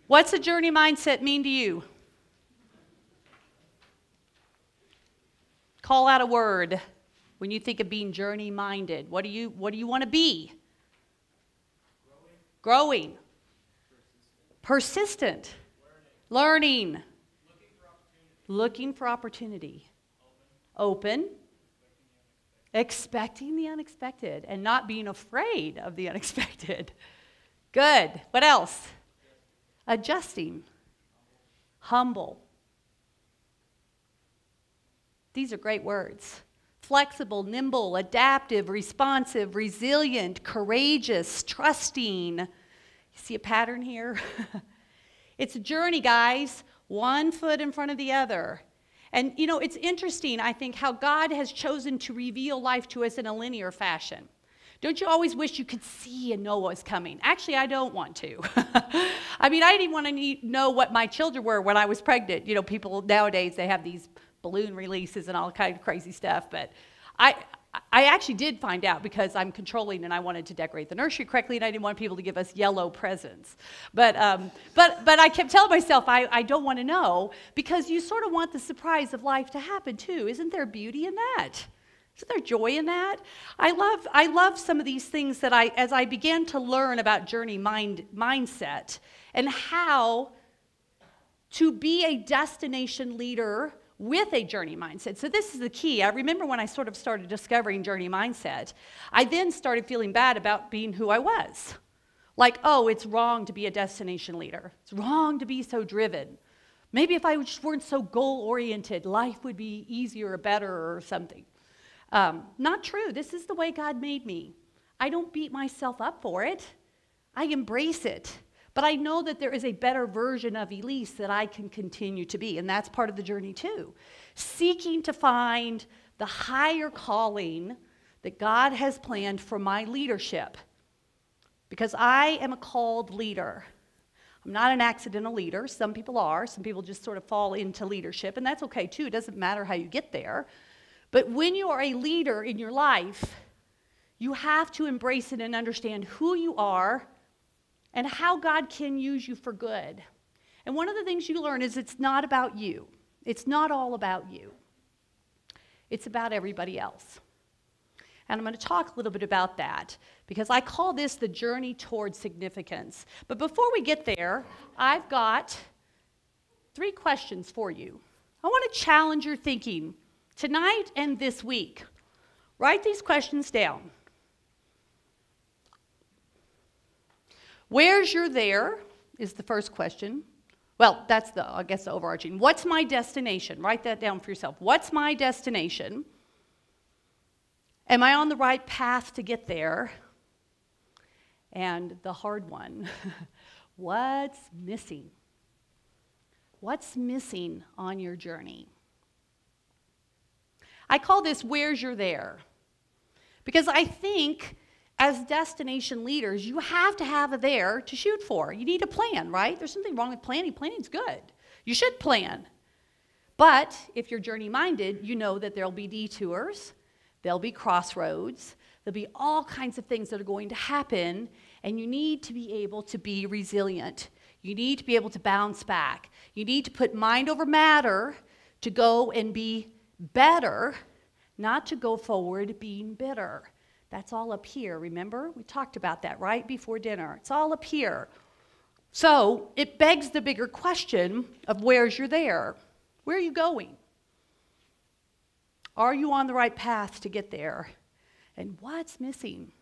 What's a journey mindset mean to you? Call out a word when you think of being journey minded. What do you want to be? Growing. Persistent. Learning. Looking for opportunity. Open. Expecting the unexpected and not being afraid of the unexpected. Good. What else? Adjusting. Humble. These are great words. Flexible, nimble, adaptive, responsive, resilient, courageous, trusting. You see a pattern here? It's a journey, guys. One foot in front of the other. And, you know, it's interesting, I think, how God has chosen to reveal life to us in a linear fashion. Don't you always wish you could see and know what's coming? Actually, I don't want to. I mean, I didn't want to know what my children were when I was pregnant. You know, people nowadays, they have these balloon releases and all kind of crazy stuff. But I actually did find out because I'm controlling and I wanted to decorate the nursery correctly and I didn't want people to give us yellow presents. But I kept telling myself I don't want to know because you sort of want the surprise of life to happen too. Isn't there beauty in that? Isn't there joy in that? I love some of these things that as I began to learn about journey mindset and how to be a destination leader with a journey mindset. So this is the key. I remember when I sort of started discovering journey mindset, I then started feeling bad about being who I was. Like, oh, it's wrong to be a destination leader. It's wrong to be so driven. Maybe if I just weren't so goal-oriented, life would be easier or better or something. Not true. This is the way God made me. I don't beat myself up for it. I embrace it. But I know that there is a better version of Elise that I can continue to be, and that's part of the journey too. Seeking to find the higher calling that God has planned for my leadership. Because I am a called leader. I'm not an accidental leader. Some people are. Some people just sort of fall into leadership, and that's okay too. It doesn't matter how you get there. But when you are a leader in your life, you have to embrace it and understand who you are and how God can use you for good. And one of the things you learn is it's not about you. It's not all about you. It's about everybody else. And I'm going to talk a little bit about that because I call this the journey towards significance. But before we get there, I've got 3 questions for you. I want to challenge your thinking tonight and this week. Write these questions down. Where's your there is the first question. Well, that's I guess the overarching. What's my destination? Write that down for yourself. What's my destination? Am I on the right path to get there? And the hard one, what's missing? What's missing on your journey? I call this where's your there? Because I think as destination leaders, you have to have a there to shoot for. You need a plan, right? There's something wrong with planning. Planning's good. You should plan. But if you're journey-minded, you know that there'll be detours, there'll be crossroads, there'll be all kinds of things that are going to happen, and you need to be able to be resilient. You need to be able to bounce back. You need to put mind over matter to go and be better, not to go forward being bitter. That's all up here, remember? We talked about that right before dinner. It's all up here. So it begs the bigger question of where's your there? Where are you going? Are you on the right path to get there? And what's missing?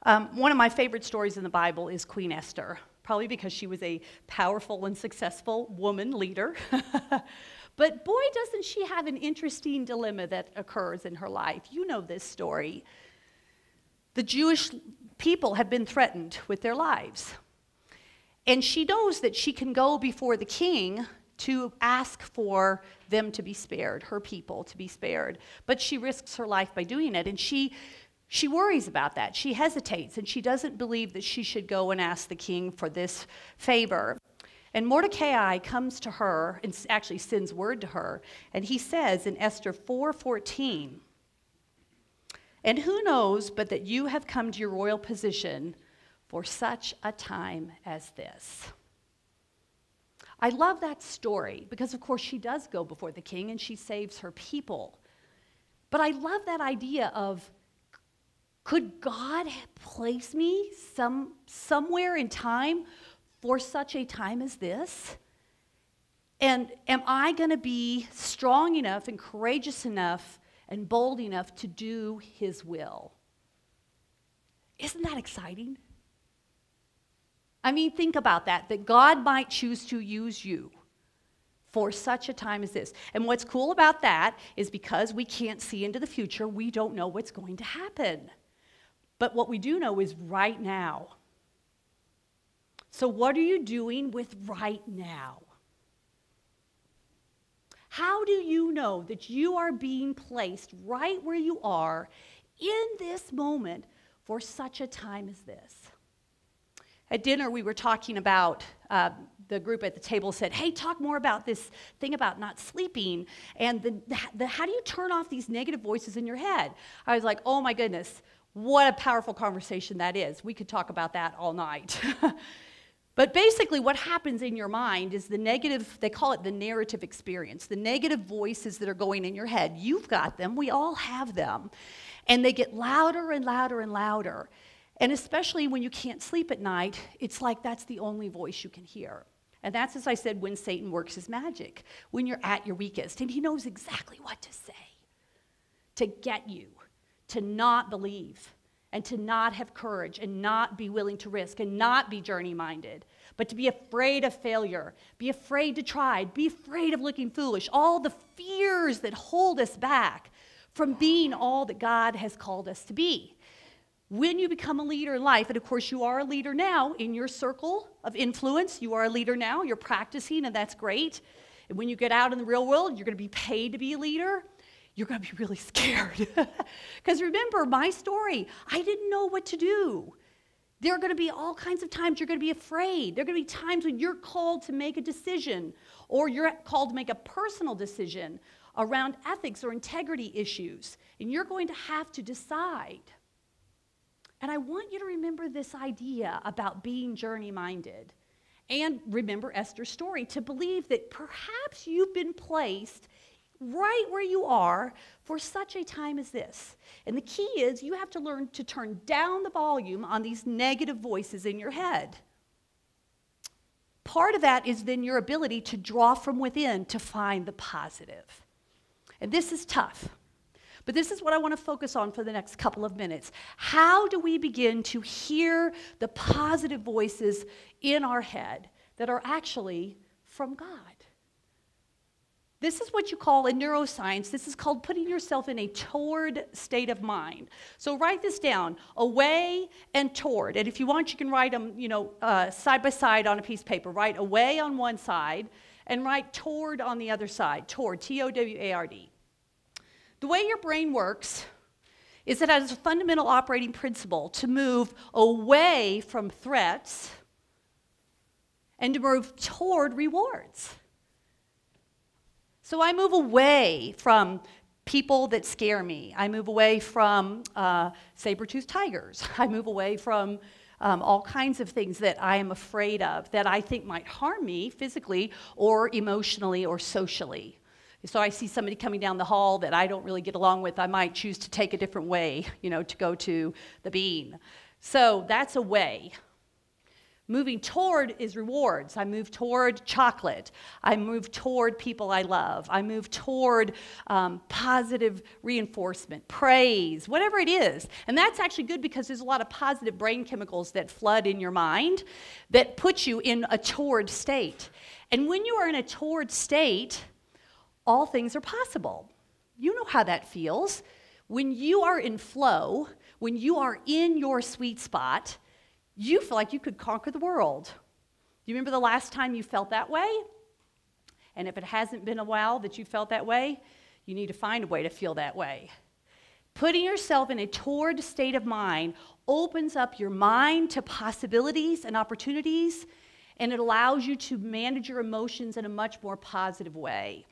One of my favorite stories in the Bible is Queen Esther, probably because she was a powerful and successful woman leader. But boy, doesn't she have an interesting dilemma that occurs in her life. You know this story. The Jewish people have been threatened with their lives. And she knows that she can go before the king to ask for them to be spared, her people to be spared. But she risks her life by doing it. And she worries about that. She hesitates, and she doesn't believe that she should go and ask the king for this favor. And Mordecai comes to her and actually sends word to her. And he says in Esther 4:14, "And who knows but that you have come to your royal position for such a time as this. I love that story because, of course, she does go before the king and she saves her people. But I love that idea of, could God place me somewhere in time for such a time as this? And am I going to be strong enough and courageous enough and bold enough to do his will? Isn't that exciting? I mean, think about that God might choose to use you for such a time as this. And what's cool about that is because we can't see into the future, we don't know what's going to happen. But what we do know is right now. So what are you doing with right now? How do you know that you are being placed right where you are in this moment for such a time as this? At dinner, we were talking about, the group at the table said, hey, talk more about this thing about not sleeping, and how do you turn off these negative voices in your head? I was like, oh my goodness, what a powerful conversation that is. We could talk about that all night. But basically what happens in your mind is the negative, they call it the narrative experience, the negative voices that are going in your head. You've got them, we all have them, and they get louder and louder and louder. And especially when you can't sleep at night, it's like that's the only voice you can hear. And that's, as I said, when Satan works his magic, when you're at your weakest. And he knows exactly what to say to get you to not believe and to not have courage and not be willing to risk and not be journey-minded, but to be afraid of failure, be afraid to try, be afraid of looking foolish, all the fears that hold us back from being all that God has called us to be. When you become a leader in life, and of course you are a leader now in your circle of influence, you are a leader now, you're practicing, and that's great. And when you get out in the real world, you're going to be paid to be a leader, you're going to be really scared. Because remember, my story, I didn't know what to do. There are going to be all kinds of times you're going to be afraid. There are going to be times when you're called to make a decision, or you're called to make a personal decision around ethics or integrity issues, and you're going to have to decide. And I want you to remember this idea about being journey-minded. And remember Esther's story, to believe that perhaps you've been placed right where you are for such a time as this. And the key is you have to learn to turn down the volume on these negative voices in your head. Part of that is then your ability to draw from within to find the positive. And this is tough. But this is what I want to focus on for the next couple of minutes. How do we begin to hear the positive voices in our head that are actually from God? This is what you call in neuroscience, this is called putting yourself in a toward state of mind. So write this down, away and toward. And if you want, you can write them, side by side on a piece of paper. Write away on one side and write toward on the other side, toward, T-O-W-A-R-D. The way your brain works is it has a fundamental operating principle to move away from threats and to move toward rewards. So I move away from people that scare me. I move away from saber-toothed tigers. I move away from all kinds of things that I am afraid of that I think might harm me physically or emotionally or socially. So I see somebody coming down the hall that I don't really get along with, I might choose to take a different way, to go to the bean. So that's a way. Moving toward is rewards. I move toward chocolate. I move toward people I love. I move toward positive reinforcement, praise, whatever it is. And that's actually good because there's a lot of positive brain chemicals that flood in your mind that put you in a toward state. And when you are in a toward state, all things are possible. You know how that feels. When you are in flow, when you are in your sweet spot, you feel like you could conquer the world. Do you remember the last time you felt that way? And if it hasn't been a while that you felt that way, you need to find a way to feel that way. Putting yourself in a toward state of mind opens up your mind to possibilities and opportunities, and it allows you to manage your emotions in a much more positive way.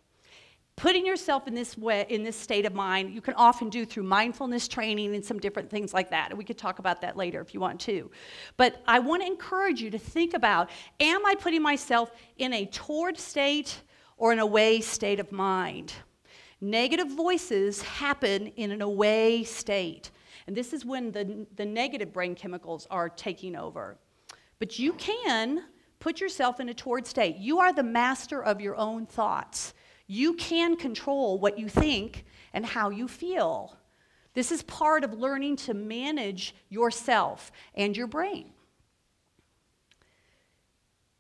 Putting yourself in this way, in this state of mind, you can often do through mindfulness training and some different things like that. And we could talk about that later if you want to. But I want to encourage you to think about, am I putting myself in a toward state or an away state of mind? Negative voices happen in an away state. And this is when the negative brain chemicals are taking over. But you can put yourself in a toward state. You are the master of your own thoughts. You can control what you think and how you feel. This is part of learning to manage yourself and your brain.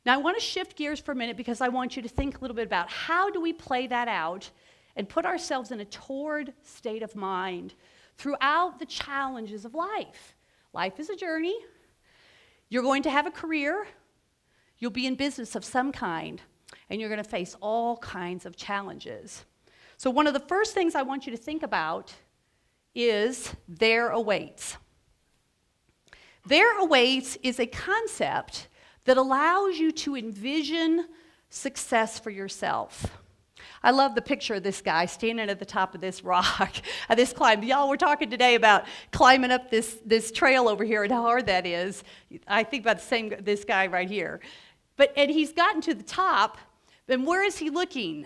Now, I want to shift gears for a minute because I want you to think a little bit about how do we play that out and put ourselves in a toward state of mind throughout the challenges of life. Life is a journey. You're going to have a career. You'll be in business of some kind. And you're going to face all kinds of challenges. So one of the first things I want you to think about is there awaits. There awaits is a concept that allows you to envision success for yourself. I love the picture of this guy standing at the top of this rock, this climb. Y'all, we're talking today about climbing up this trail over here and how hard that is. I think about this guy right here. And he's gotten to the top, and where is he looking?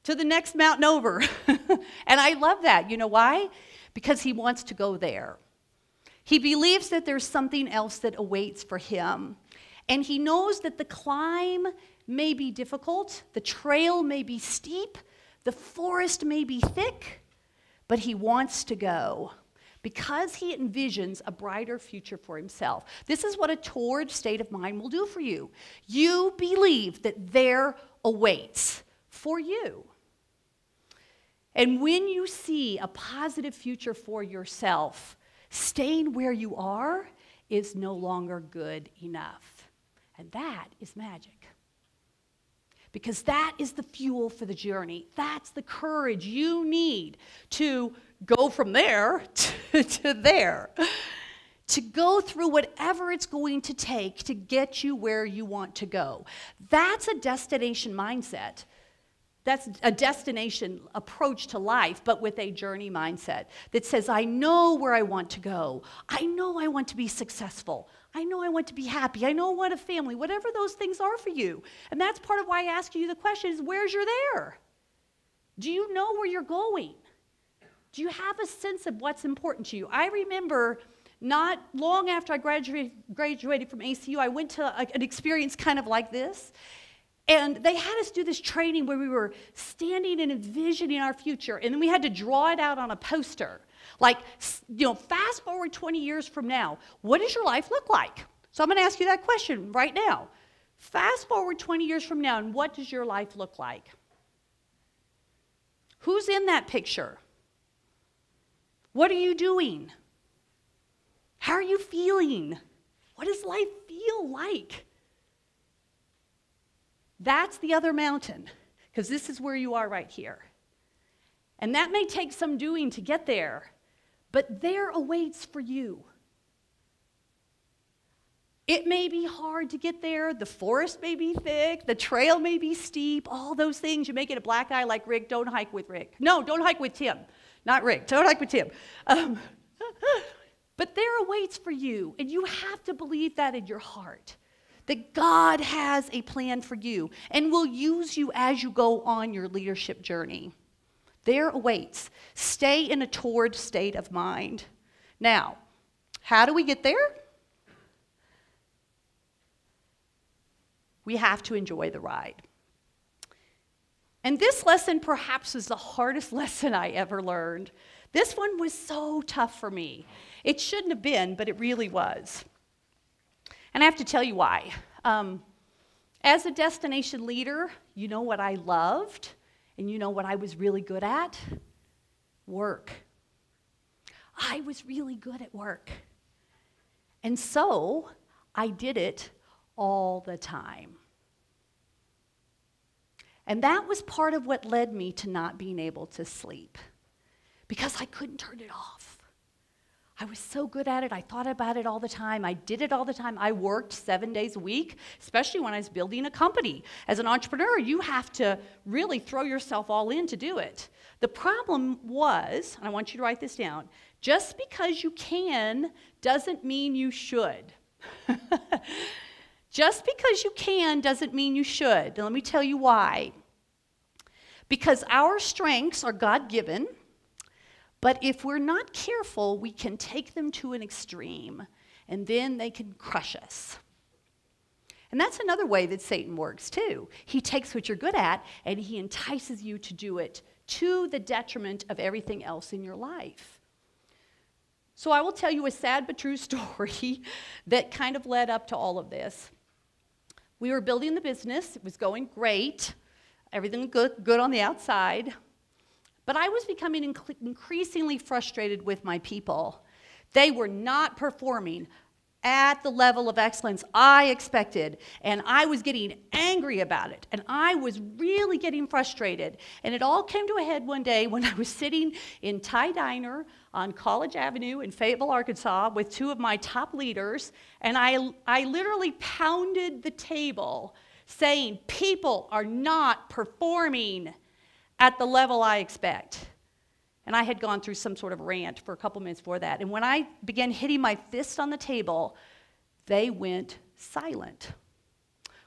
To the next mountain over. And I love that. You know why? Because he wants to go there. He believes that there's something else that awaits for him. And he knows that the climb may be difficult, the trail may be steep, the forest may be thick, but he wants to go. Because he envisions a brighter future for himself. This is what a toward state of mind will do for you. You believe that there awaits for you. And when you see a positive future for yourself, staying where you are is no longer good enough. And that is magic. Because that is the fuel for the journey. That's the courage you need to go from there to there. To go through whatever it's going to take to get you where you want to go. That's a destination mindset. That's a destination approach to life, but with a journey mindset that says, I know where I want to go. I know I want to be successful. I know I want to be happy. I know I want a family, whatever those things are for you. And that's part of why I ask you the question is, where's your there? Do you know where you're going? Do you have a sense of what's important to you? I remember not long after I graduated from ACU, I went to an experience kind of like this. And they had us do this training where we were standing and envisioning our future. And then we had to draw it out on a poster. Like, fast forward 20 years from now, what does your life look like? So I'm going to ask you that question right now. Fast forward 20 years from now, and what does your life look like? Who's in that picture? What are you doing? How are you feeling? What does life feel like? That's the other mountain, because this is where you are right here. And that may take some doing to get there, but there awaits for you. It may be hard to get there. The forest may be thick. The trail may be steep. All those things. You may get a black eye like Rick. Don't hike with Rick. No, don't hike with Tim. Not Rick. Don't hike with Tim. But there awaits for you, and you have to believe that in your heart. That God has a plan for you and will use you as you go on your leadership journey. There awaits. Stay in a toward state of mind. Now, how do we get there? We have to enjoy the ride. And this lesson perhaps is the hardest lesson I ever learned. This one was so tough for me. It shouldn't have been, but it really was. And I have to tell you why. As a destination leader, you know what I loved, and you know what I was really good at? Work. I was really good at work. And so I did it all the time. And that was part of what led me to not being able to sleep, because I couldn't turn it off. I was so good at it. I thought about it all the time. I did it all the time. I worked 7 days a week, especially when I was building a company. As an entrepreneur, you have to really throw yourself all in to do it. The problem was, and I want you to write this down, just because you can doesn't mean you should. Just because you can doesn't mean you should. And let me tell you why. Because our strengths are God-given, but if we're not careful, we can take them to an extreme, and then they can crush us. And that's another way that Satan works, too. He takes what you're good at, and he entices you to do it to the detriment of everything else in your life. So I will tell you a sad but true story that kind of led up to all of this. We were building the business. It was going great. Everything good on the outside. But I was becoming increasingly frustrated with my people. They were not performing at the level of excellence I expected, and I was getting angry about it, and I was really getting frustrated. And it all came to a head one day when I was sitting in Thai Diner on College Avenue in Fayetteville, Arkansas, with two of my top leaders, and I literally pounded the table saying, people are not performing at the level I expect. And I had gone through some sort of rant for a couple minutes before that. And when I began hitting my fist on the table, they went silent.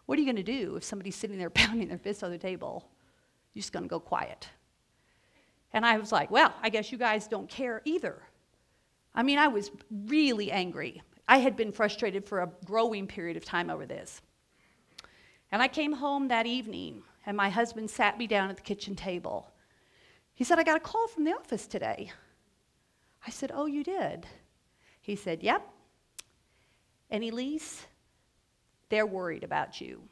What are you going to do if somebody's sitting there pounding their fist on the table? You're just going to go quiet. And I was like, well, I guess you guys don't care either. I mean, I was really angry. I had been frustrated for a growing period of time over this. And I came home that evening, and my husband sat me down at the kitchen table. He said, I got a call from the office today. I said, oh, you did? He said, yep. And Elise, they're worried about you.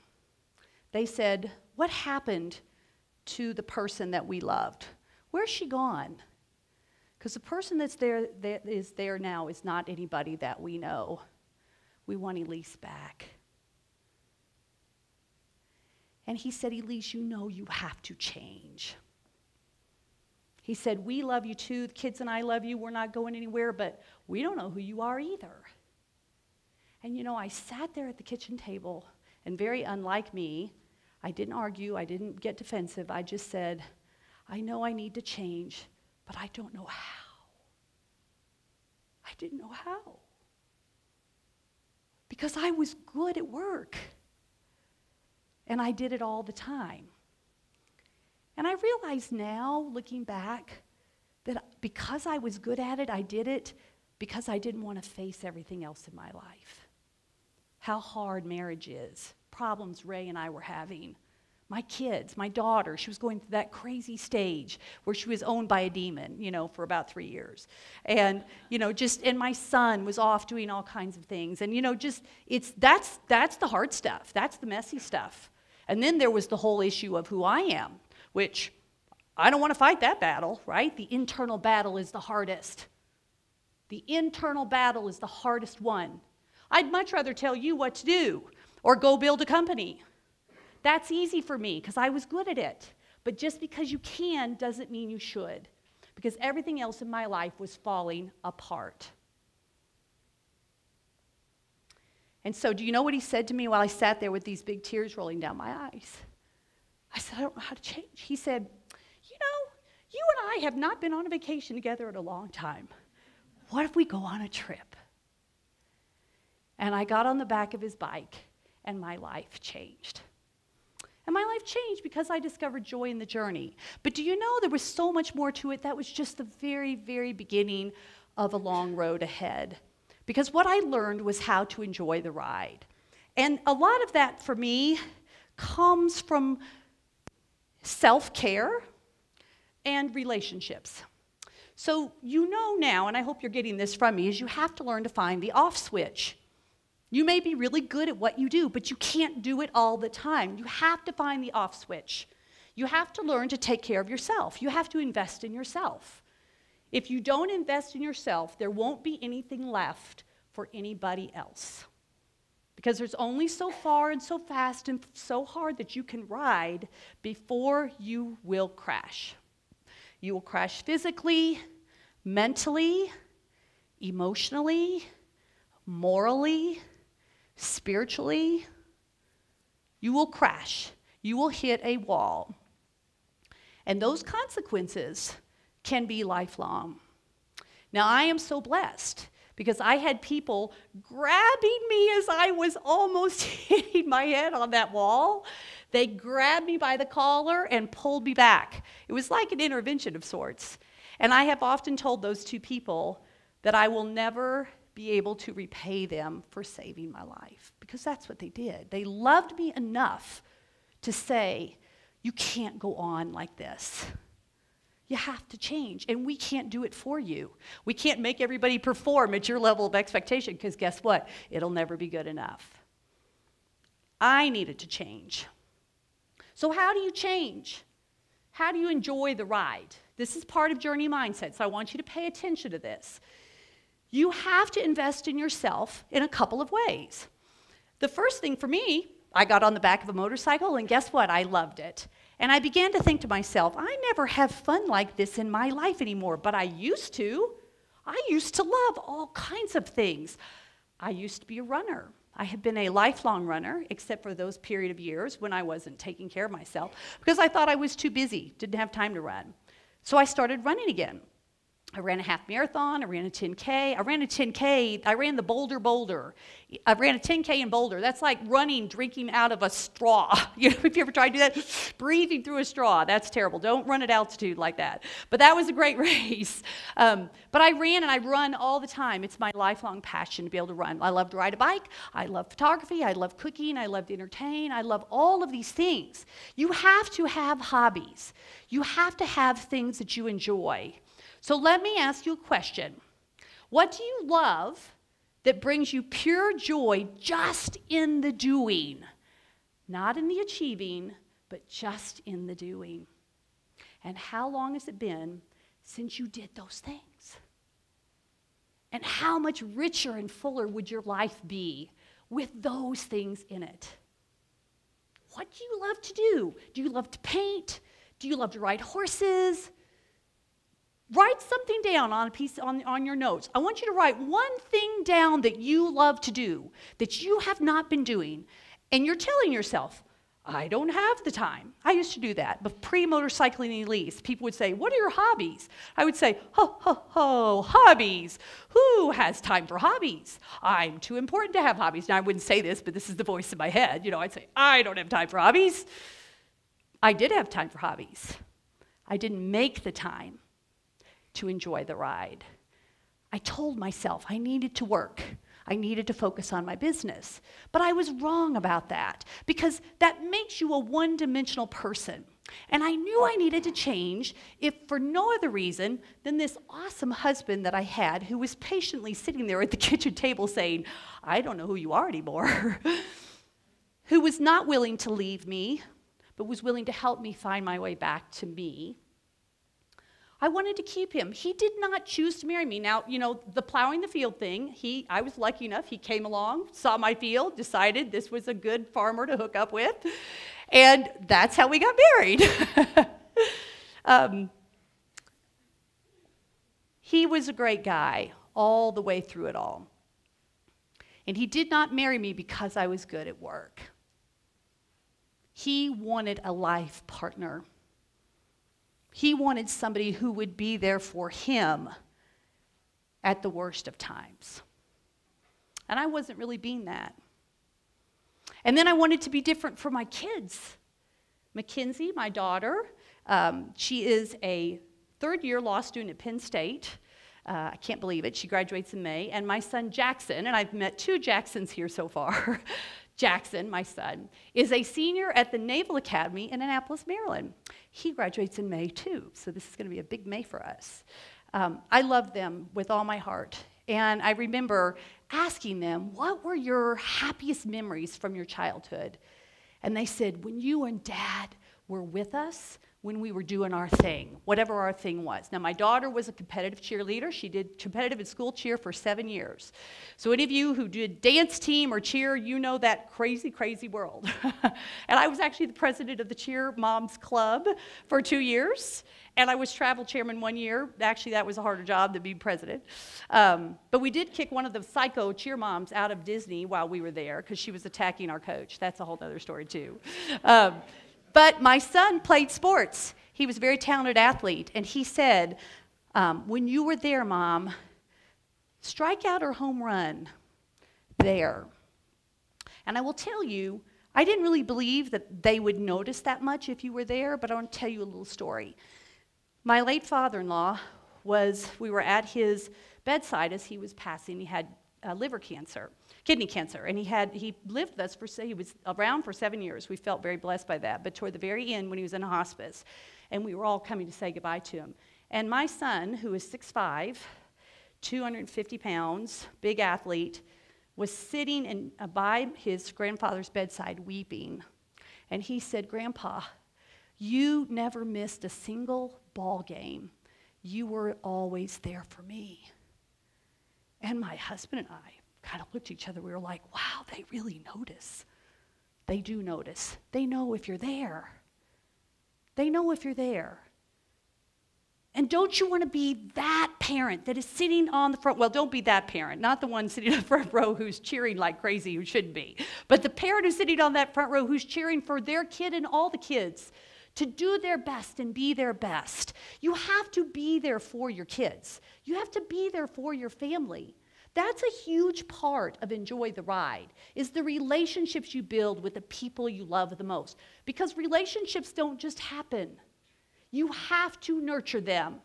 They said, what happened to the person that we loved? Where's she gone? Because the person that is there now is not anybody that we know. We want Elise back. And he said, Elise, you know you have to change. He said, we love you too, the kids and I love you, we're not going anywhere, but we don't know who you are either. And you know, I sat there at the kitchen table, and very unlike me, I didn't argue, I didn't get defensive, I just said, I know I need to change, but I don't know how. I didn't know how. Because I was good at work. And I did it all the time. And I realize now, looking back, that because I was good at it, I did it because I didn't want to face everything else in my life. How hard marriage is, problems Ray and I were having. My kids, my daughter, she was going through that crazy stage where she was owned by a demon, for about 3 years. And, and my son was off doing all kinds of things. And, that's the hard stuff. That's the messy stuff. And then there was the whole issue of who I am, which I don't want to fight that battle, right? The internal battle is the hardest. The internal battle is the hardest one. I'd much rather tell you what to do or go build a company. That's easy for me because I was good at it. But just because you can doesn't mean you should, because everything else in my life was falling apart. And so do you know what he said to me while I sat there with these big tears rolling down my eyes? I said, I don't know how to change. He said, you and I have not been on a vacation together in a long time. What if we go on a trip? And I got on the back of his bike, and my life changed. And my life changed because I discovered joy in the journey. But do you know there was so much more to it? That was just the very, very beginning of a long road ahead. Because what I learned was how to enjoy the ride. And a lot of that for me comes from self-care and relationships. So you know now, and I hope you're getting this from me, is you have to learn to find the off switch. You may be really good at what you do, but you can't do it all the time. You have to find the off switch. You have to learn to take care of yourself. You have to invest in yourself. If you don't invest in yourself, there won't be anything left for anybody else. Because there's only so far and so fast and so hard that you can ride before you will crash. You will crash physically, mentally, emotionally, morally, spiritually, you will crash. You will hit a wall. And those consequences can be lifelong. Now, I am so blessed because I had people grabbing me as I was almost hitting my head on that wall. They grabbed me by the collar and pulled me back. It was like an intervention of sorts. And I have often told those two people that I will never be able to repay them for saving my life, because that's what they did. They loved me enough to say, you can't go on like this. You have to change, and we can't do it for you. We can't make everybody perform at your level of expectation, because guess what? It'll never be good enough. I needed to change. So how do you change? How do you enjoy the ride? This is part of journey mindset, so I want you to pay attention to this. You have to invest in yourself in a couple of ways. The first thing for me, I got on the back of a motorcycle, and guess what? I loved it. And I began to think to myself, I never have fun like this in my life anymore, but I used to. I used to love all kinds of things. I used to be a runner. I have been a lifelong runner, except for those period of years when I wasn't taking care of myself, because I thought I was too busy, didn't have time to run. So I started running again. I ran a half marathon, I ran a 10K, I ran the Boulder. I ran a 10K in Boulder. That's like running, drinking out of a straw. You know, if you ever tried to do that, breathing through a straw, that's terrible. Don't run at altitude like that. But that was a great race. But I ran and I run all the time. It's my lifelong passion to be able to run. I love to ride a bike, I love photography, I love cooking, I love to entertain, I love all of these things. You have to have hobbies. You have to have things that you enjoy. So let me ask you a question. What do you love that brings you pure joy just in the doing? Not in the achieving, but just in the doing. And how long has it been since you did those things? And how much richer and fuller would your life be with those things in it? What do you love to do? Do you love to paint? Do you love to ride horses? Write something down on a piece on your notes. I want you to write one thing down that you love to do, that you have not been doing. And you're telling yourself, I don't have the time. I used to do that. But pre-motorcycling Elise, people would say, what are your hobbies? I would say, hobbies. Who has time for hobbies? I'm too important to have hobbies. Now, I wouldn't say this, but this is the voice in my head. You know, I'd say, I don't have time for hobbies. I did have time for hobbies. I didn't make the time to enjoy the ride. I told myself I needed to work. I needed to focus on my business. But I was wrong about that, because that makes you a one-dimensional person. And I knew I needed to change, if for no other reason than this awesome husband that I had, who was patiently sitting there at the kitchen table saying, I don't know who you are anymore, who was not willing to leave me, but was willing to help me find my way back to me. I wanted to keep him. He did not choose to marry me. Now, you know, the plowing the field thing, I was lucky enough, he came along, saw my field, decided this was a good farmer to hook up with, and that's how we got married. He was a great guy all the way through it all. And he did not marry me because I was good at work. He wanted a life partner. He wanted somebody who would be there for him at the worst of times. And I wasn't really being that. And then I wanted to be different for my kids. Mackenzie, my daughter, she is a third-year law student at Penn State. I can't believe it. She graduates in May. And my son, Jackson, and I've met 2 Jacksons here so far. Jackson, my son, is a senior at the Naval Academy in Annapolis, Maryland. He graduates in May, too, so this is going to be a big May for us. I love them with all my heart, and I remember asking them, what were your happiest memories from your childhood? And they said, when you and Dad were with us, when we were doing our thing, whatever our thing was. Now, my daughter was a competitive cheerleader. She did competitive and school cheer for 7 years. So any of you who did dance team or cheer, you know that crazy, crazy world. And I was actually the president of the Cheer Moms Club for 2 years. And I was travel chairman one year. Actually, that was a harder job than being president. But we did kick one of the psycho cheer moms out of Disney while we were there because she was attacking our coach. That's a whole other story, too. But my son played sports. He was a very talented athlete. And he said, when you were there, Mom, strikeout or home run there. And I will tell you, I didn't really believe that they would notice that much if you were there, but I want to tell you a little story. My late father-in-law we were at his bedside as he was passing. He had kidney cancer, and he lived with us he was around for 7 years. We felt very blessed by that, but toward the very end when he was in hospice, and we were all coming to say goodbye to him. And my son, who is 6'5", 250 pounds, big athlete, was sitting by his grandfather's bedside weeping. And he said, Grandpa, you never missed a single ball game. You were always there for me. And my husband and I kind of looked at each other. We were like, wow, they really notice. They do notice. They know if you're there. They know if you're there. And don't you want to be that parent that is sitting on the front? Well, don't be that parent, not the one sitting on the front row who's cheering like crazy, who shouldn't be. But the parent who's sitting on that front row who's cheering for their kid and all the kids to do their best and be their best. You have to be there for your kids. You have to be there for your family. That's a huge part of Enjoy the Ride, is the relationships you build with the people you love the most. Because relationships don't just happen. You have to nurture them,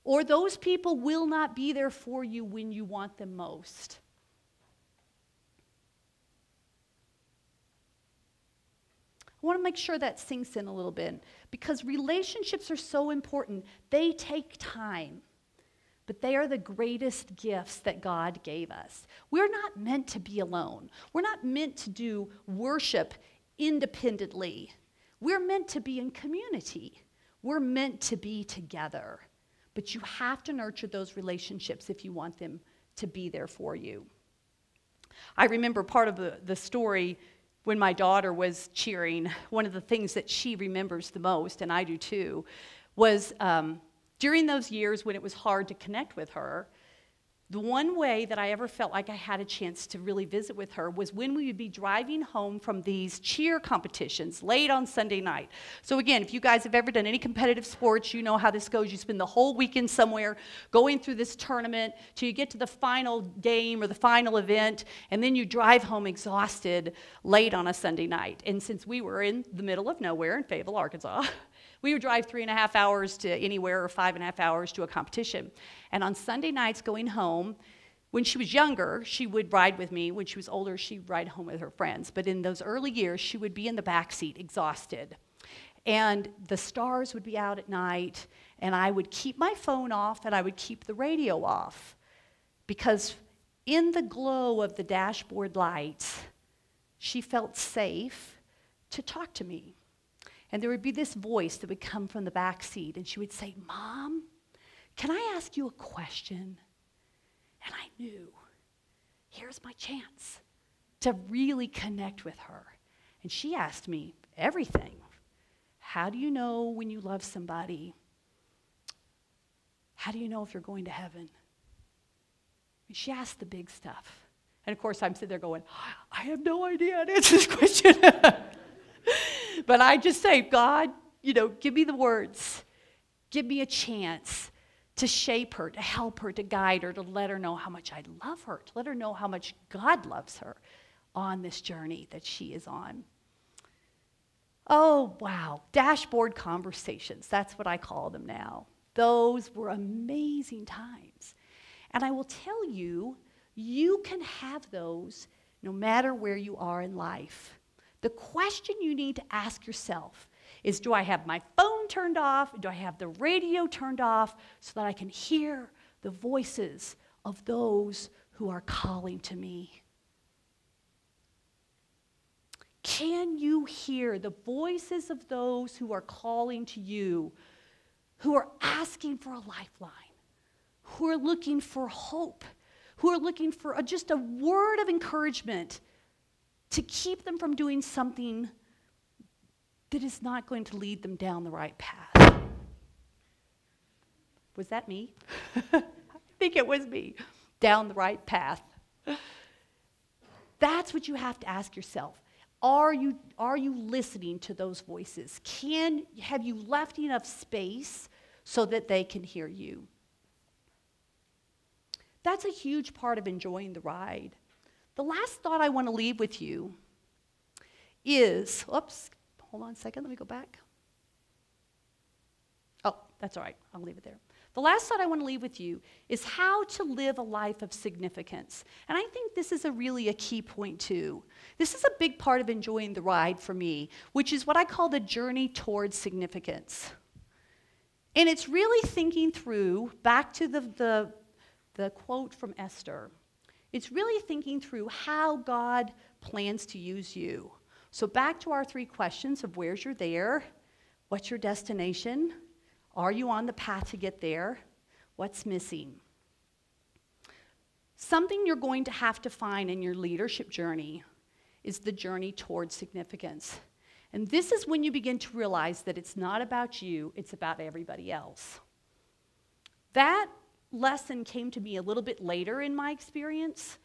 or those people will not be there for you when you want them most. I want to make sure that sinks in a little bit, because relationships are so important. They take time, but they are the greatest gifts that God gave us. We're not meant to be alone. We're not meant to do worship independently. We're meant to be in community. We're meant to be together, but you have to nurture those relationships if you want them to be there for you. I remember part of the story when my daughter was cheering. One of the things that she remembers the most, and I do too, was during those years when it was hard to connect with her, the one way that I ever felt like I had a chance to really visit with her was when we would be driving home from these cheer competitions late on Sunday night. So again, if you guys have ever done any competitive sports, you know how this goes. You spend the whole weekend somewhere going through this tournament till you get to the final game or the final event, and then you drive home exhausted late on a Sunday night. And since we were in the middle of nowhere in Fayetteville, Arkansas, we would drive 3.5 hours to anywhere or 5.5 hours to a competition. And on Sunday nights going home, when she was younger, she would ride with me. When she was older, she'd ride home with her friends. But in those early years, she would be in the back seat, exhausted. And the stars would be out at night, and I would keep my phone off, and I would keep the radio off. Because in the glow of the dashboard lights, she felt safe to talk to me. And there would be this voice that would come from the back seat, and she would say, Mom, can I ask you a question? And I knew, here's my chance to really connect with her. And she asked me everything. How do you know when you love somebody? How do you know if you're going to heaven? And she asked the big stuff. And of course, I'm sitting there going, I have no idea how to answer this question. But I just say, God, give me the words. Give me a chance to shape her, to help her, to guide her, to let her know how much I love her, to let her know how much God loves her on this journey that she is on. Oh, wow. Dashboard conversations. That's what I call them now. Those were amazing times. And I will tell you, you can have those no matter where you are in life. The question you need to ask yourself is, do I have my phone turned off? Do I have the radio turned off so that I can hear the voices of those who are calling to me? Can you hear the voices of those who are calling to you, who are asking for a lifeline, who are looking for hope, who are looking for just a word of encouragement to keep them from doing something that is not going to lead them down the right path? Was that me? I think it was me. Down the right path. That's what you have to ask yourself. Are you listening to those voices? Have you left enough space so that they can hear you? That's a huge part of enjoying the ride. The last thought I want to leave with you is, oops, hold on a second, let me go back. Oh, that's all right, I'll leave it there. The last thought I want to leave with you is how to live a life of significance. And I think this is really a key point too. This is a big part of enjoying the ride for me, which is what I call the journey towards significance. And it's really thinking through, back to the quote from Esther, it's really thinking through how God plans to use you. So back to our 3 questions of where's your there, what's your destination, are you on the path to get there, what's missing? Something you're going to have to find in your leadership journey is the journey towards significance. And this is when you begin to realize that it's not about you, it's about everybody else. That lesson came to me a little bit later in my experience.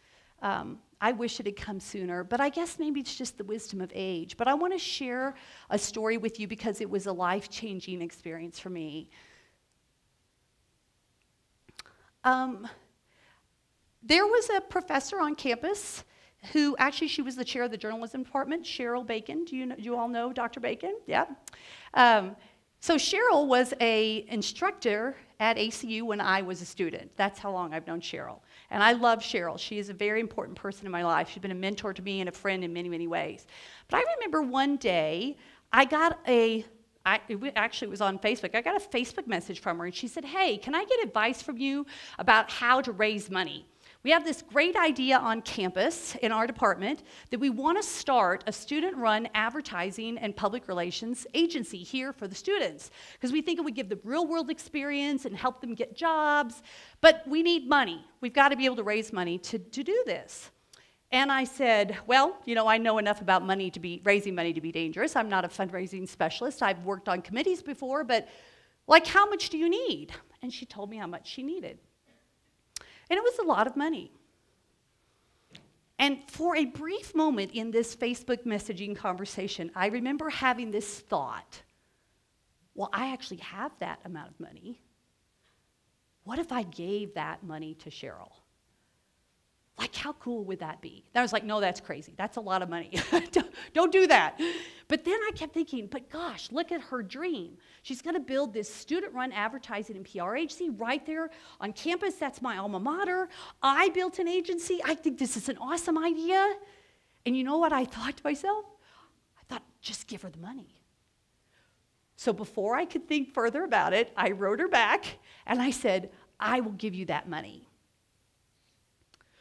I wish it had come sooner, but I guess maybe it's just the wisdom of age. But I want to share a story with you because it was a life-changing experience for me. There was a professor on campus who, actually, she was the chair of the journalism department, Cheryl Bacon. Do you all know Dr. Bacon? Yeah. So Cheryl was an instructor at ACU when I was a student. That's how long I've known Cheryl. And I love Cheryl. She is a very important person in my life. She's been a mentor to me and a friend in many, many ways. But I remember one day, I got actually it was on Facebook. I got a Facebook message from her, and she said, hey, can I get advice from you about how to raise money? We have this great idea on campus in our department that we want to start a student-run advertising and public relations agency here for the students because we think it would give them real-world experience and help them get jobs, but we need money. We've got to be able to raise money to do this. And I said, well, you know, I know enough about raising money to be dangerous. I'm not a fundraising specialist. I've worked on committees before, but like, how much do you need? And she told me how much she needed. And it was a lot of money. And for a brief moment in this Facebook messaging conversation, I remember having this thought, well, I actually have that amount of money. What if I gave that money to Cheryl? Like, how cool would that be? And I was like, no, that's crazy. That's a lot of money. Don't do that. But then I kept thinking, but gosh, look at her dream. She's going to build this student-run advertising and PR agency right there on campus. That's my alma mater. I built an agency. I think this is an awesome idea. And you know what I thought to myself? I thought, just give her the money. So before I could think further about it, I wrote her back, and I said, I will give you that money.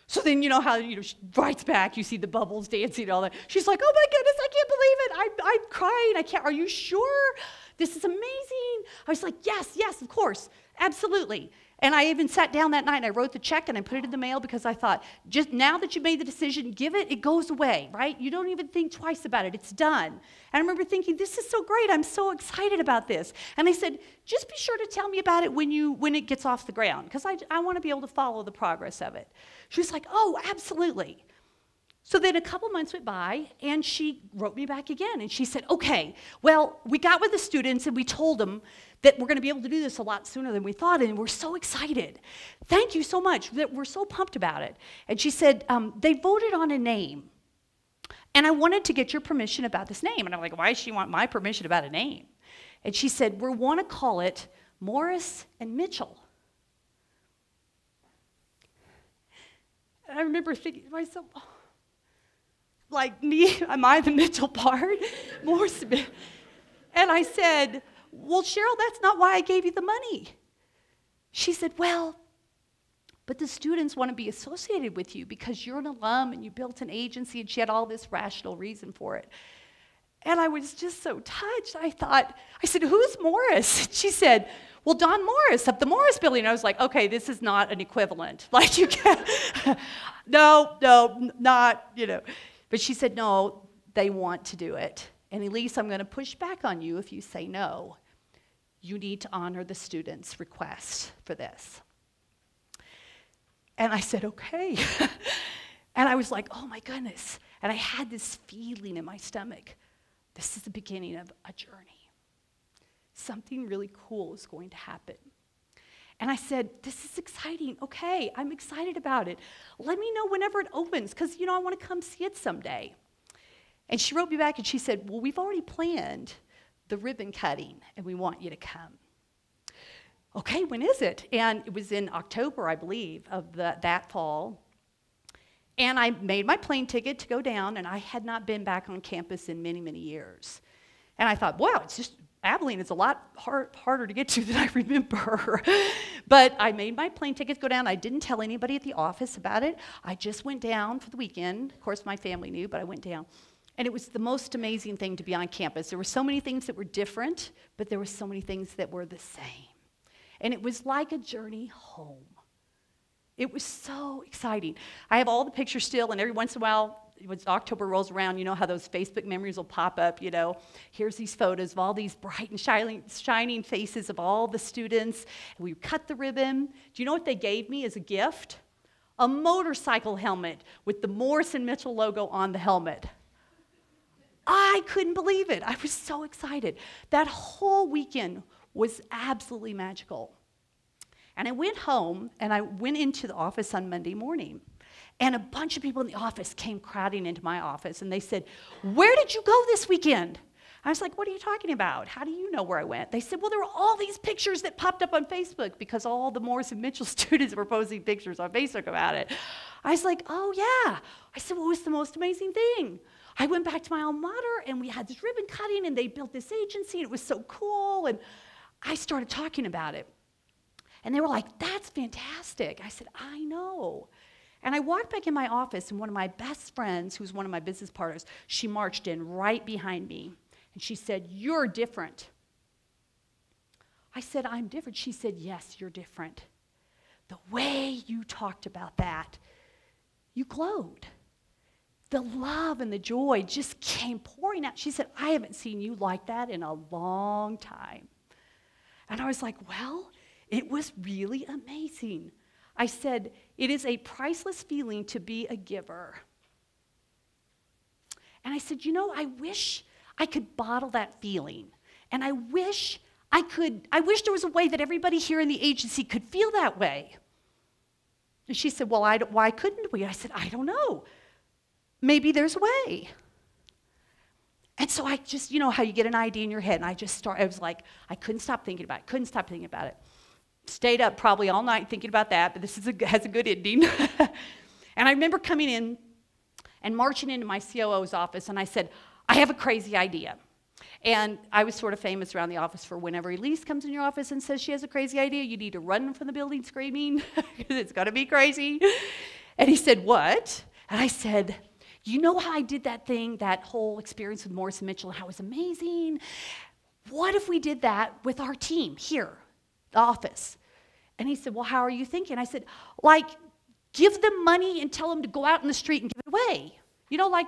So then, you know how, she writes back, you see the bubbles dancing and all that. She's like, oh my goodness, I can't believe it. I'm crying. Are you sure? This is amazing. I was like, yes, of course, absolutely. And I even sat down that night and I wrote the check and I put it in the mail because I thought, just now that you made the decision, give it, it goes away, right? You don't even think twice about it, it's done. And I remember thinking, this is so great, I'm so excited about this. And I said, just be sure to tell me about it when it gets off the ground, because I want to be able to follow the progress of it. She was like, oh, absolutely. So then a couple months went by, and she wrote me back again, and she said, okay, well, we got with the students, and we told them that we're going to be able to do this a lot sooner than we thought, and we're so excited. Thank you so much. We're so pumped about it. And she said, they voted on a name, and I wanted to get your permission about this name. And I'm like, why does she want my permission about a name? And she said, we want to call it Morris and Mitchell. And I remember thinking to myself, oh, like me, am I the Mitchell part? Morris. And I said, well, Cheryl, that's not why I gave you the money. She said, well, but the students want to be associated with you because you're an alum and you built an agency, and she had all this rational reason for it. And I was just so touched. I said, who's Morris? She said, well, Don Morris of the Morris Building. And I was like, okay, this is not an equivalent. Like, you can't, no, not, But she said, no, they want to do it. And Elise, I'm going to push back on you if you say no. You need to honor the student's request for this. And I said, okay. And I was like, oh my goodness. And I had this feeling in my stomach. This is the beginning of a journey. Something really cool is going to happen. And I said, this is exciting. Okay, I'm excited about it. Let me know whenever it opens, because, I want to come see it someday. And she wrote me back and she said, well, we've already planned the ribbon cutting, and we want you to come. Okay, when is it? And it was in October, I believe, of that fall. And I made my plane ticket to go down, and I had not been back on campus in many, many years. And I thought, wow, it's just, Abilene is a lot harder to get to than I remember. But I made my plane ticket to go down. I didn't tell anybody at the office about it. I just went down for the weekend. Of course, my family knew, but I went down. And it was the most amazing thing to be on campus. There were so many things that were different, but there were so many things that were the same. And it was like a journey home. It was so exciting. I have all the pictures still, and every once in a while, when October rolls around, you know how those Facebook memories will pop up, Here's these photos of all these bright and shining faces of all the students. And we cut the ribbon. Do you know what they gave me as a gift? A motorcycle helmet with the Morris and Mitchell logo on the helmet. I couldn't believe it. I was so excited. That whole weekend was absolutely magical. And I went home, and I went into the office on Monday morning. And a bunch of people in the office came crowding into my office, and they said, where did you go this weekend? I was like, what are you talking about? How do you know where I went? They said, well, there were all these pictures that popped up on Facebook because all the Morris and Mitchell students were posting pictures on Facebook about it. I was like, oh, yeah. I said, what was the most amazing thing? I went back to my alma mater, and we had this ribbon cutting, and they built this agency, and it was so cool, and I started talking about it. And they were like, that's fantastic. I said, I know. And I walked back in my office, and one of my best friends, who's one of my business partners, she marched in right behind me, and she said, you're different. I said, I'm different. She said, yes, you're different. The way you talked about that, you glowed. The love and the joy just came pouring out. She said, I haven't seen you like that in a long time. And I was like, well, it was really amazing. I said, it is a priceless feeling to be a giver. And I said, I wish I could bottle that feeling. And I wish there was a way that everybody here in the agency could feel that way. And she said, well, why couldn't we? I said, I don't know. Maybe there's a way. And so I just, how you get an idea in your head, and I was like, I couldn't stop thinking about it. Stayed up probably all night thinking about that, but this has a good ending. And I remember coming in and marching into my COO's office, and I said, I have a crazy idea. And I was sort of famous around the office for whenever Elise comes in your office and says she has a crazy idea, you need to run from the building screaming, because it's going to be crazy. And he said, what? And I said, you know how I did that whole experience with Morris and Mitchell, and how it was amazing? What if we did that with our team here, the office? And he said, well, how are you thinking? I said, give them money and tell them to go out in the street and give it away.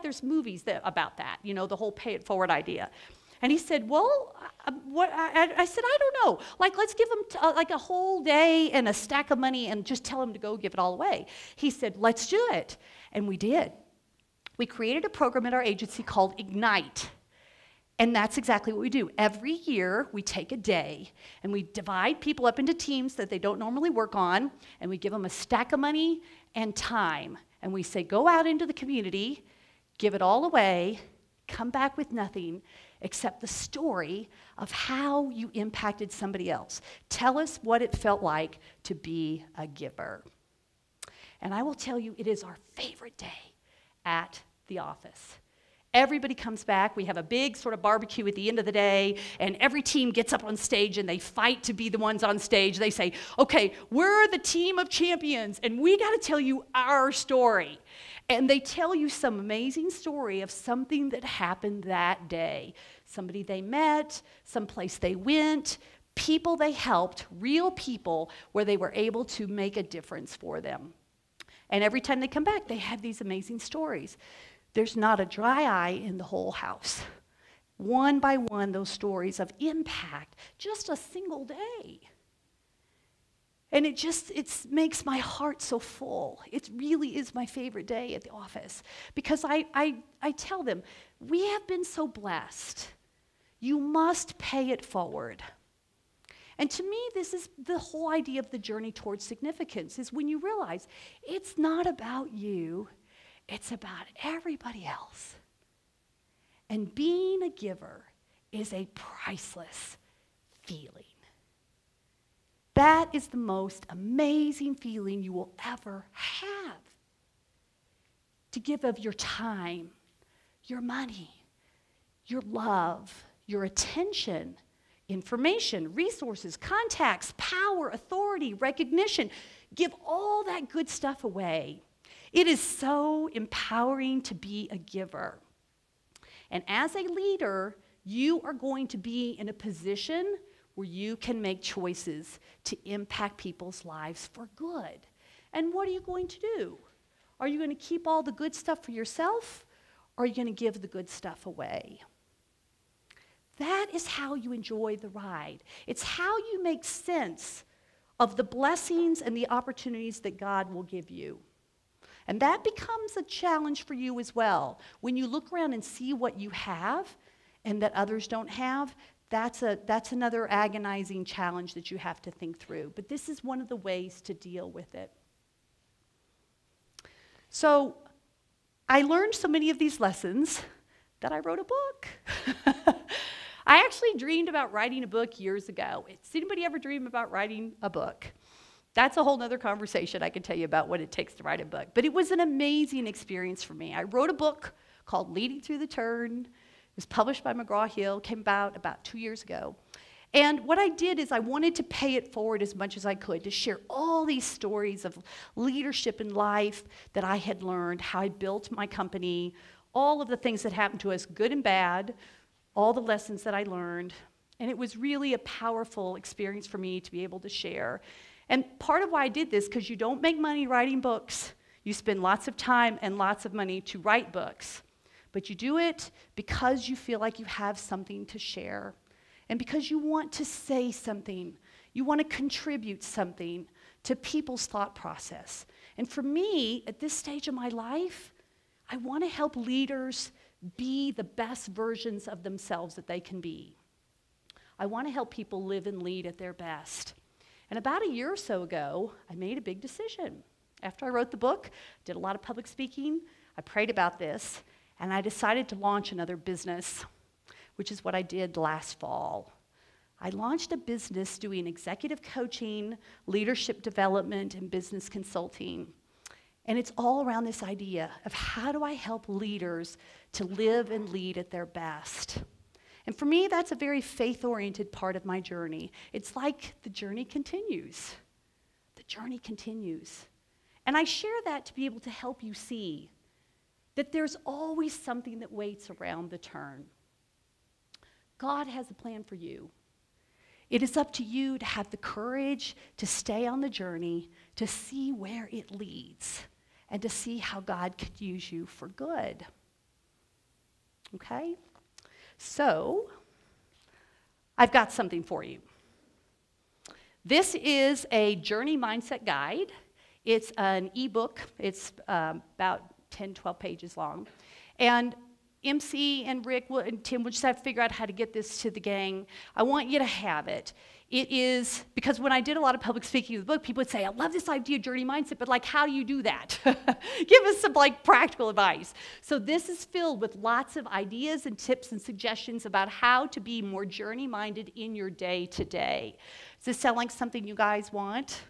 There's movies about that, the whole pay it forward idea. And he said, well, I said, I don't know. Let's give them a whole day and a stack of money and just tell them to go give it all away. He said, let's do it. And we did. We created a program at our agency called Ignite. And that's exactly what we do. Every year, we take a day, and we divide people up into teams that they don't normally work on, and we give them a stack of money and time. And we say, go out into the community, give it all away, come back with nothing except the story of how you impacted somebody else. Tell us what it felt like to be a giver. And I will tell you, it is our favorite day at the office. Everybody comes back. We have a big sort of barbecue at the end of the day, and every team gets up on stage, and they fight to be the ones on stage. They say, okay, we're the team of champions, and we got to tell you our story. And they tell you some amazing story of something that happened that day. Somebody they met, someplace they went, people they helped, real people where they were able to make a difference for them. And every time they come back, they have these amazing stories. There's not a dry eye in the whole house. one by one, those stories of impact, just a single day. And it makes my heart so full. It really is my favorite day at the office because I tell them, we have been so blessed. You must pay it forward. And to me, this is the whole idea of the journey towards significance, is when you realize it's not about you, it's about everybody else. And being a giver is a priceless feeling. That is the most amazing feeling you will ever have. To give of your time, your money, your love, your attention, information, resources, contacts, power, authority, recognition. Give all that good stuff away. It is so empowering to be a giver. And as a leader, you are going to be in a position where you can make choices to impact people's lives for good. And what are you going to do? Are you going to keep all the good stuff for yourself, or are you going to give the good stuff away? That is how you enjoy the ride. It's how you make sense of the blessings and the opportunities that God will give you. And that becomes a challenge for you as well. When you look around and see what you have and that others don't have, that's another agonizing challenge that you have to think through. But this is one of the ways to deal with it. So I learned so many of these lessons that I wrote a book. I actually dreamed about writing a book years ago. Does anybody ever dream about writing a book? That's a whole other conversation. I can tell you about what it takes to write a book. But it was an amazing experience for me. I wrote a book called Leading Through the Turn. It was published by McGraw-Hill, came about 2 years ago. And what I did is I wanted to pay it forward as much as I could, to share all these stories of leadership in life that I had learned, how I built my company, all of the things that happened to us, good and bad, all the lessons that I learned. And it was really a powerful experience for me to be able to share. And part of why I did this, because you don't make money writing books. You spend lots of time and lots of money to write books. But you do it because you feel like you have something to share. And because you want to say something. You want to contribute something to people's thought process. And for me, at this stage of my life, I want to help leaders be the best versions of themselves that they can be. I want to help people live and lead at their best. And about a year or so ago, I made a big decision. After I wrote the book, did a lot of public speaking, I prayed about this, and I decided to launch another business, which is what I did last fall. I launched a business doing executive coaching, leadership development, and business consulting. And it's all around this idea of how do I help leaders to live and lead at their best. And for me, that's a very faith-oriented part of my journey. It's like the journey continues. The journey continues. And I share that to be able to help you see that there's always something that waits around the turn. God has a plan for you. It is up to you to have the courage to stay on the journey, to see where it leads, and to see how God could use you for good. Okay? So, I've got something for you. This is a journey mindset guide. It's an ebook. It's about 10, 12 pages long. And MC and Rick and Tim will just have to figure out how to get this to the gang. I want you to have it. It is, because when I did a lot of public speaking of the book, people would say, I love this idea of journey mindset, but like, how do you do that? Give us some like practical advice. So this is filled with lots of ideas and tips and suggestions about how to be more journey minded in your day to day. Does this sound like something you guys want?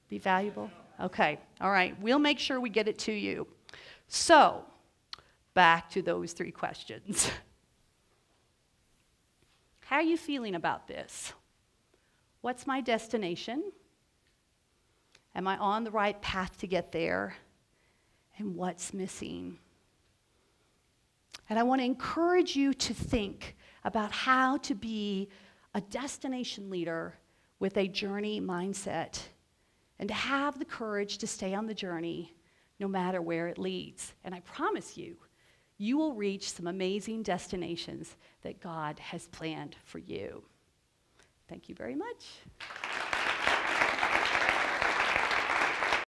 Be valuable? Okay, all right. We'll make sure we get it to you. So, back to those 3 questions. How are you feeling about this? What's my destination? Am I on the right path to get there? And what's missing? And I want to encourage you to think about how to be a destination leader with a journey mindset, and to have the courage to stay on the journey no matter where it leads. And I promise you, you will reach some amazing destinations that God has planned for you. Thank you very much.